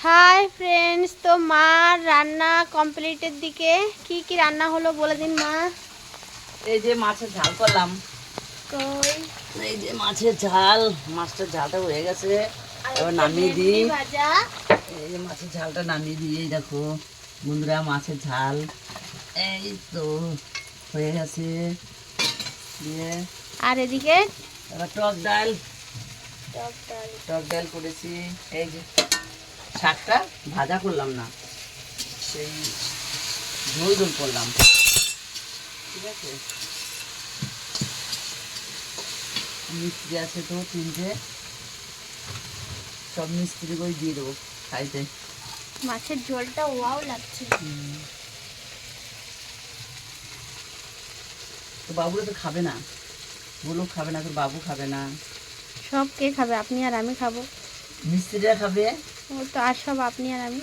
Hi friends, তো মার রান্না কমপ্লিটের দিকে। কি কি রান্না হলো বলে দিন মা। এই যে মাছের ঝাল করলাম। কই এই যে মাছের ঝাল, মাছটার ঝালটা হয়ে গেছে, এবার নামিয়ে ভেন্ডি দিই। ভাজা। এই যে মাছের ঝালটা নামিয়ে দিই, এই দেখো বন্ধুরা মাছের ঝাল এই তো হয়ে গেছে। দিয়ে আর এদিকে এবার টক ডাল, টক ডাল। টক ডাল করেছি। এই যে শাকটা ভাজা করলাম না, সেই ঝোল ঝোল করলাম, ঠিক আছে। মিস্ত্রি আছে তো তিনটে, সব মিস্ত্রি করে দিয়ে দেবো খাইতে। মাছের ঝোলটা ওয়াও লাগছে। তো বাবুরা তো খাবে না, বলো খাবে না, তোর বাবু খাবে না, সব কে খাবে? আপনি আর আমি খাবো। মিস্ত্রিরা খাবে। ও তো আর সব আপনি আর আমি।